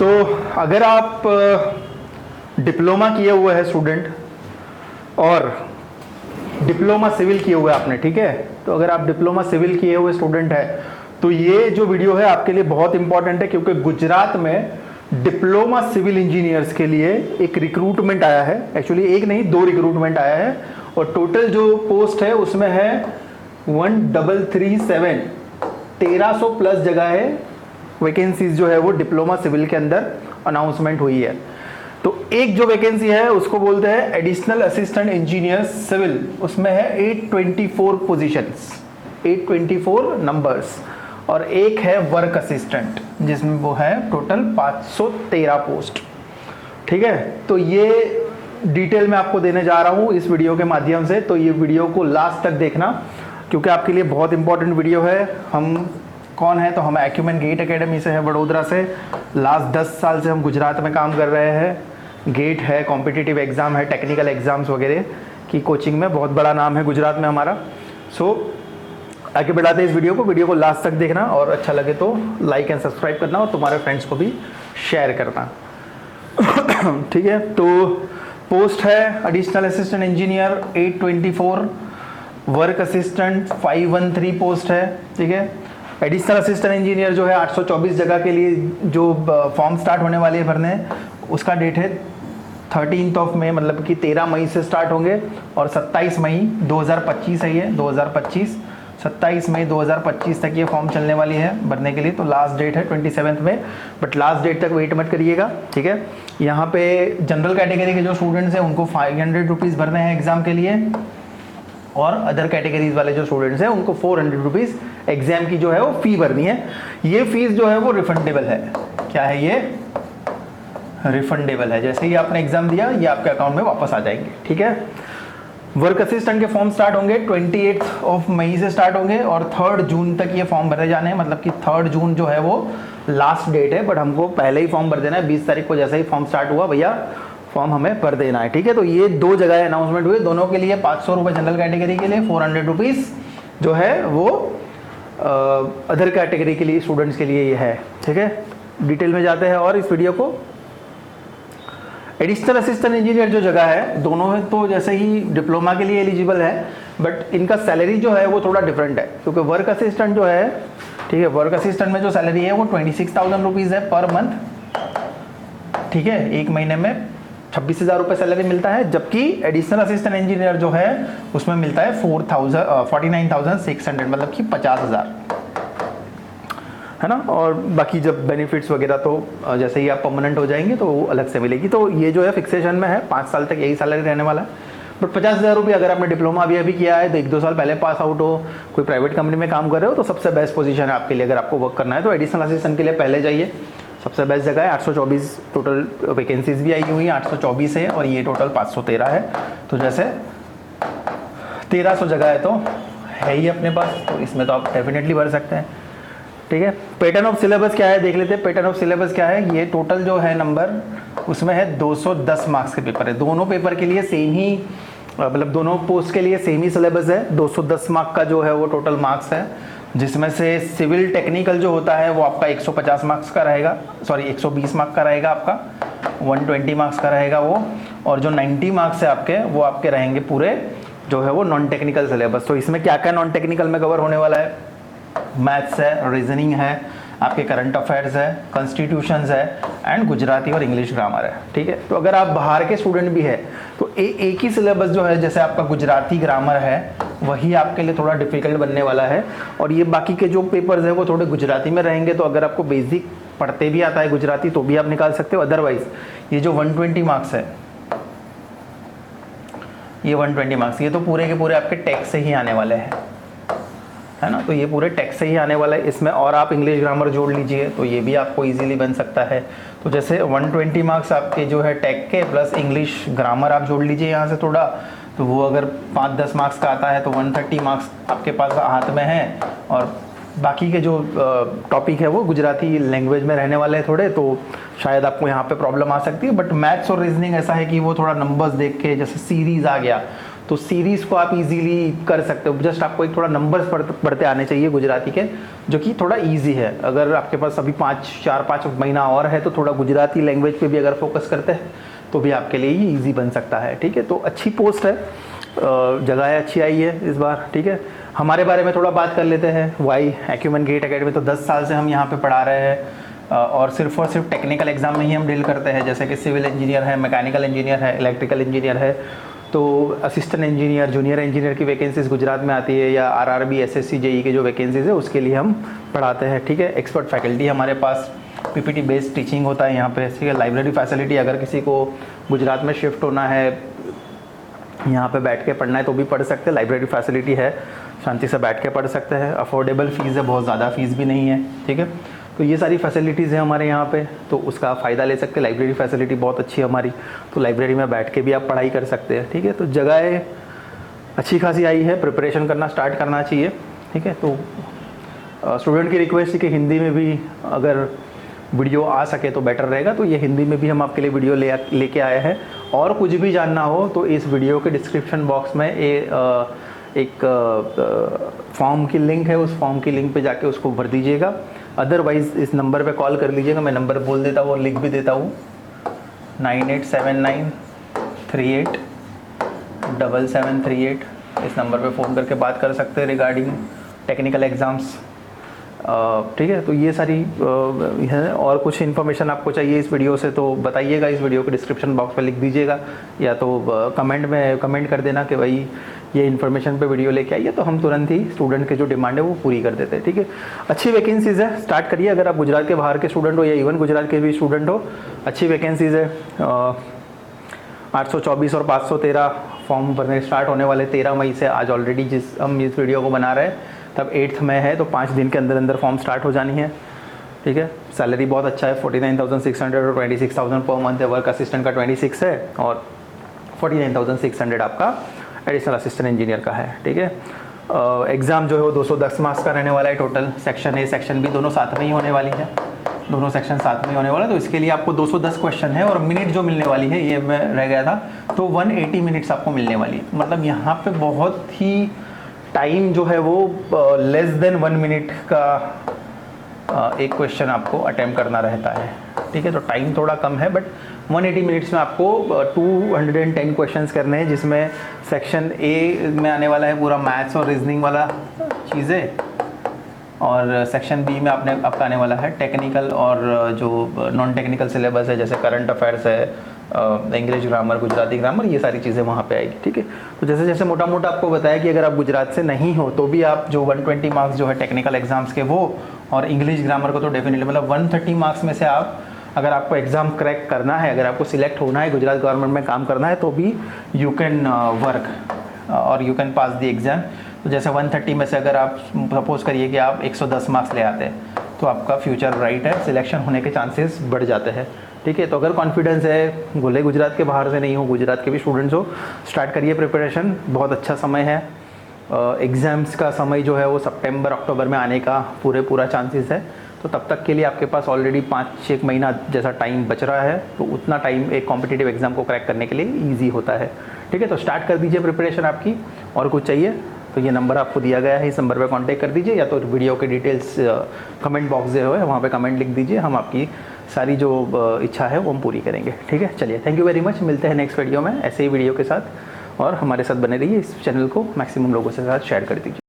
तो अगर आप डिप्लोमा किए हुए हैं स्टूडेंट और डिप्लोमा सिविल किए हुए आपने, ठीक है, तो अगर आप डिप्लोमा सिविल किए हुए स्टूडेंट है तो ये जो वीडियो है आपके लिए बहुत इंपॉर्टेंट है, क्योंकि गुजरात में डिप्लोमा सिविल इंजीनियर्स के लिए एक रिक्रूटमेंट आया है। एक्चुअली एक नहीं, 2 रिक्रूटमेंट आया है और टोटल जो पोस्ट है उसमें है 1337, 1300 प्लस जगह है वैकेंसीज जो है वो डिप्लोमा सिविल के अंदर अनाउंसमेंट हुई है। तो एक जो वैकेंसी है उसको बोलते हैं एडिशनल असिस्टेंट इंजीनियर सिविल, उसमें है 824 पोजीशंस, 824 नंबर्स, और एक है वर्क असिस्टेंट जिसमें वो है टोटल 513 पोस्ट। ठीक है, तो ये डिटेल में आपको देने जा रहा हूँ इस वीडियो के माध्यम से, तो ये वीडियो को लास्ट तक देखना क्योंकि आपके लिए बहुत इंपॉर्टेंट वीडियो है। हम कौन है, तो हम एक्यूमेन गेट एकेडमी से है, वडोदरा से। लास्ट 10 साल से हम गुजरात में काम कर रहे हैं। गेट है, कॉम्पिटिटिव एग्ज़ाम है, टेक्निकल एग्ज़ाम्स वगैरह की कोचिंग में बहुत बड़ा नाम है गुजरात में हमारा। आगे बढ़ाते हैं इस वीडियो को लास्ट तक देखना और अच्छा लगे तो लाइक एंड सब्सक्राइब करना और तुम्हारे फ्रेंड्स को भी शेयर करना। ठीक है, तो पोस्ट है additional assistant engineer 824, work assistant 513 post है। ठीक है, एडिशनल असिस्टेंट इंजीनियर जो है 824 जगह के लिए जो फॉर्म स्टार्ट होने वाले हैं भरने, उसका डेट है 13 मई, मतलब कि 13 मई से स्टार्ट होंगे और 27 मई 2025 है ये 2025, 27 मई 2025 तक ये फॉर्म चलने वाली है भरने के लिए। तो लास्ट डेट है 27 में, बट लास्ट डेट तक वेट मत करिएगा। ठीक है, यहाँ पे जनरल कैटेगरी के जो स्टूडेंट्स हैं उनको 500 रुपीज़ भरने हैं एग्ज़ाम के लिए, और अदर कैटेगरीज वाले जो स्टूडेंट्स हैं उनको 400 रुपीज़ एग्ज़ाम की जो है वो फ़ी भरनी है। ये फीस जो है वो रिफंडेबल है। क्या है ये? रिफंडेबल है। जैसे ही आपने एग्ज़ाम दिया ये आपके अकाउंट में वापस आ जाएंगे। ठीक है, वर्क असिस्टेंट के फॉर्म स्टार्ट होंगे 28 मई से स्टार्ट होंगे और 3 जून तक ये फॉर्म भरे जाने हैं। मतलब कि 3 जून जो है वो लास्ट डेट है, बट हमको पहले ही फॉर्म भर देना है। 20 तारीख को जैसे ही फॉर्म स्टार्ट हुआ भैया फॉर्म हमें भर देना है। ठीक है, तो ये 2 जगह अनाउंसमेंट हुई, दोनों के लिए 500 रुपये जनरल कैटेगरी के लिए, 400 रुपीज़ जो है वो अदर कैटेगरी के लिए स्टूडेंट्स के लिए ये है। ठीक है, डिटेल में जाते हैं और इस वीडियो को। एडिशनल असिस्टेंट इंजीनियर जो जगह है, दोनों में तो जैसे ही डिप्लोमा के लिए एलिजिबल है, बट इनका सैलरी जो है वो थोड़ा डिफरेंट है, क्योंकि वर्क असिस्टेंट जो है, ठीक है, वर्क असिस्टेंट में जो सैलरी है वो 26,000 रुपीज़ है पर मंथ। ठीक है, एक महीने में 26,000 रुपये सैलरी मिलता है, जबकि एडिशनल असिस्टेंट इंजीनियर जो है उसमें मिलता है 49,600, मतलब कि 50,000 है ना। और बाकी जब बेनिफिट्स वगैरह तो जैसे ही आप परमानेंट हो जाएंगे तो वो अलग से मिलेगी। तो ये जो है फिक्सेशन में है, 5 साल तक यही सैलरी रहने वाला है। बट 50,000 रुपये अगर आपने डिप्लोमा अभी किया है, तो 1-2 साल पहले पास आउट हो, कोई प्राइवेट कंपनी में काम कर रहे हो, तो सबसे बेस्ट पोजीशन है आपके लिए। अगर आपको वर्क करना है तो एडिशनल असिस्टेंट के लिए पहले जाइए, सबसे बेस्ट जगह है। 824 टोटल वैकेंसीज भी आई हुई हैं, 824 है और ये टोटल 513 है। तो जैसे 1300 जगह है तो है ही अपने पास, तो इसमें तो आप डेफिनेटली भर सकते हैं। ठीक है, पैटर्न ऑफ सिलेबस क्या है देख लेते हैं। पैटर्न ऑफ सिलेबस क्या है, ये टोटल जो है नंबर उसमें है 210 मार्क्स के पेपर है। दोनों पेपर के लिए सेम ही, मतलब दोनों पोस्ट के लिए सेम ही सिलेबस है। 210 मार्क का जो है वो टोटल मार्क्स है, जिसमें से सिविल टेक्निकल जो होता है वो आपका 150 मार्क्स का रहेगा, सॉरी 120 मार्क्स का रहेगा आपका, 120 मार्क्स का रहेगा वो, और जो 90 मार्क्स है आपके वो आपके रहेंगे पूरे जो है वो नॉन टेक्निकल सिलेबस। तो इसमें क्या क्या नॉन टेक्निकल में कवर होने वाला है? मैथ्स है, रीजनिंग है, आपके करंट अफेयर्स है, कॉन्स्टिट्यूशंस है, एंड गुजराती और इंग्लिश ग्रामर है। ठीक है, तो अगर आप बाहर के स्टूडेंट भी है तो एक ही सिलेबस जो है, जैसे आपका गुजराती ग्रामर है वही आपके लिए थोड़ा डिफिकल्ट बनने वाला है, और ये बाकी के जो पेपर्स है वो थोड़े गुजराती में रहेंगे। तो अगर आपको बेसिक पढ़ते भी आता है गुजराती तो भी आप निकाल सकते हो। अदरवाइज ये जो 120 मार्क्स है, ये 120 मार्क्स ये तो पूरे के पूरे आपके टेक्स्ट से ही आने वाले हैं, है ना। तो ये पूरे टेक्स्ट से ही आने वाला है इसमें, और आप इंग्लिश ग्रामर जोड़ लीजिए तो ये भी आपको इजीली बन सकता है। तो जैसे 120 मार्क्स आपके जो है टेक के प्लस इंग्लिश ग्रामर आप जोड़ लीजिए यहाँ से थोड़ा, तो वो अगर 5-10 मार्क्स का आता है तो 130 मार्क्स आपके पास हाथ में है, और बाकी के जो टॉपिक है वो गुजराती लैंग्वेज में रहने वाले हैं थोड़े, तो शायद आपको यहाँ पे प्रॉब्लम आ सकती है। बट मैथ्स और रीजनिंग ऐसा है कि वो थोड़ा नंबर्स देख के, जैसे सीरीज आ गया तो सीरीज़ को आप इजीली कर सकते हो। जस्ट आपको एक थोड़ा नंबर्स पढ़ते आने चाहिए गुजराती के, जो कि थोड़ा इजी है। अगर आपके पास अभी 4-5 महीना और है तो थोड़ा गुजराती लैंग्वेज पे भी अगर फोकस करते हैं तो भी आपके लिए ये ईजी बन सकता है। ठीक है, तो अच्छी पोस्ट है, जगह अच्छी आई है इस बार। ठीक है, हमारे बारे में थोड़ा बात कर लेते हैं। वाई एक्यूमेन गेट एकेडमी, तो 10 साल से हम यहाँ पे पढ़ा रहे हैं और सिर्फ टेक्निकल एग्जाम में ही हम डील करते हैं, जैसे कि सिविल इंजीनियर है, मैकेनिकल इंजीनियर है, इलेक्ट्रिकल इंजीनियर है, तो असिस्टेंट इंजीनियर, जूनियर इंजीनियर की वैकेंसीज गुजरात में आती है, या आरआरबी, एसएससी, जेई के जो वैकेंसीज है उसके लिए हम पढ़ाते हैं। ठीक है, एक्सपर्ट फैकल्टी हमारे पास, पीपीटी बेस्ड टीचिंग होता है यहाँ पे। ठीक है, लाइब्रेरी फैसिलिटी, अगर किसी को गुजरात में शिफ्ट होना है, यहाँ पे बैठ के पढ़ना है तो भी पढ़ सकते हैं, लाइब्रेरी फैसिलिटी है, शांति से बैठ के पढ़ सकते हैं। अफोर्डेबल फ़ीस है, बहुत ज़्यादा फीस भी नहीं है। ठीक है, तो ये सारी फैसिलिटीज़ है हमारे यहाँ पे, तो उसका फ़ायदा ले सकते हैं। लाइब्रेरी फैसिलिटी बहुत अच्छी है हमारी, तो लाइब्रेरी में बैठ के भी आप पढ़ाई कर सकते हैं। ठीक है, तो जगह अच्छी खासी आई है, प्रिपरेशन करना स्टार्ट करना चाहिए। ठीक है, तो स्टूडेंट की रिक्वेस्ट है कि हिंदी में भी अगर वीडियो आ सके तो बेटर रहेगा, तो ये हिंदी में भी हम आपके लिए वीडियो लेके आए हैं। और कुछ भी जानना हो तो इस वीडियो के डिस्क्रिप्शन बॉक्स में एक फॉर्म की लिंक है, उस फॉर्म की लिंक पे जाके उसको भर दीजिएगा। अदरवाइज़ इस नंबर पे कॉल कर लीजिएगा, मैं नंबर बोल देता हूँ और लिख भी देता हूँ, 9879387738। इस नंबर पे फ़ोन करके बात कर सकते हैं रिगार्डिंग टेक्निकल एग्ज़ाम्स। ठीक है, तो ये सारी है। और कुछ इन्फॉर्मेशन आपको चाहिए इस वीडियो से तो बताइएगा, इस वीडियो के डिस्क्रिप्शन बॉक्स में लिख दीजिएगा, या तो कमेंट में कमेंट कर देना कि भाई ये इन्फॉर्मेशन पे वीडियो लेके आइए, तो हम तुरंत ही स्टूडेंट के जो डिमांड है वो पूरी कर देते हैं। ठीक है, अच्छी वैकेंसीज़ है, स्टार्ट करिए। अगर आप गुजरात के बाहर के स्टूडेंट हो या इवन गुजरात के भी स्टूडेंट हो, अच्छी वैकेंसीज़ है। 824 और 513 फॉर्म भरने स्टार्ट होने वाले 13 मई से। आज ऑलरेडी हम इस वीडियो को बना रहे हैं तब 8 मई है, तो 5 दिन के अंदर अंदर फॉर्म स्टार्ट हो जानी है। ठीक है, सैलरी बहुत अच्छा है, 49,600 और 26,000 पर मंथ है। वर्क असिस्टेंट का 26 है और 49,600 आपका एडिशनल असिस्टेंट इंजीनियर का है। ठीक है, एग्ज़ाम जो है वो 210 मार्क्स का रहने वाला है total. Section A section B दोनों साथ में ही होने वाली है, दोनों सेक्शन साथ में ही होने वाला है। तो इसके लिए आपको 210 क्वेश्चन है और मिनट जो मिलने वाली है, ये मैं रह गया था, तो 180 मिनट्स आपको मिलने वाली है। मतलब यहाँ पे बहुत ही टाइम जो है वो लेस देन 1 मिनट का एक क्वेश्चन आपको अटेम्प्ट करना रहता है। ठीक है, तो टाइम थोड़ा कम है, बट 180 मिनट्स में आपको 210 क्वेश्चंस करने हैं, जिसमें सेक्शन ए में आने वाला है पूरा मैथ्स और रीजनिंग वाला चीज़ें, और सेक्शन बी में आपका आने वाला है टेक्निकल और जो नॉन टेक्निकल सिलेबस है, जैसे करंट अफेयर्स है, इंग्लिश ग्रामर, गुजराती ग्रामर, ये सारी चीज़ें वहाँ पे आएगी। ठीक है, तो जैसे जैसे मोटा मोटा आपको बताया कि अगर आप गुजरात से नहीं हो तो भी आप जो 120 मार्क्स जो है टेक्निकल एग्जाम्स के वो, और इंग्लिश ग्रामर को तो डेफिनेटली, मतलब 130 मार्क्स में से आप, अगर आपको एग्ज़ाम क्रैक करना है, अगर आपको सिलेक्ट होना है, गुजरात गवर्नमेंट में काम करना है, तो भी यू कैन वर्क और you can pass the exam. तो जैसे 130 में से अगर आप सपोज करिए कि आप 110 मार्क्स ले आते हैं, तो आपका फ्यूचर ब्राइट है, सिलेक्शन होने के चांसेस बढ़ जाते हैं। ठीक है, तो अगर कॉन्फिडेंस है, भले गुजरात के बाहर से नहीं हो, गुजरात के भी स्टूडेंट्स हो, स्टार्ट करिए प्रिपरेशन। बहुत अच्छा समय है। एग्ज़ाम्स का समय जो है वो सितंबर अक्टूबर में आने का पूरा चांसेस है, तो तब तक के लिए आपके पास ऑलरेडी 5-6 महीना जैसा टाइम बच रहा है, तो उतना टाइम एक कॉम्पिटिटिव एग्ज़ाम को क्रैक करने के लिए ईजी होता है। ठीक है, तो स्टार्ट कर दीजिए प्रिपरेशन आपकी। और कुछ चाहिए तो ये नंबर आपको दिया गया है, इस नंबर पर कॉन्टैक्ट कर दीजिए, या तो वीडियो के डिटेल्स कमेंट बॉक्स जो है वहाँ पे कमेंट लिख दीजिए, हम आपकी सारी जो इच्छा है वो हम पूरी करेंगे। ठीक है, चलिए, थैंक यू वेरी मच। मिलते हैं नेक्स्ट वीडियो में ऐसे ही वीडियो के साथ, और हमारे साथ बने रहिए। इस चैनल को मैक्सिमम लोगों के साथ शेयर कर दीजिए।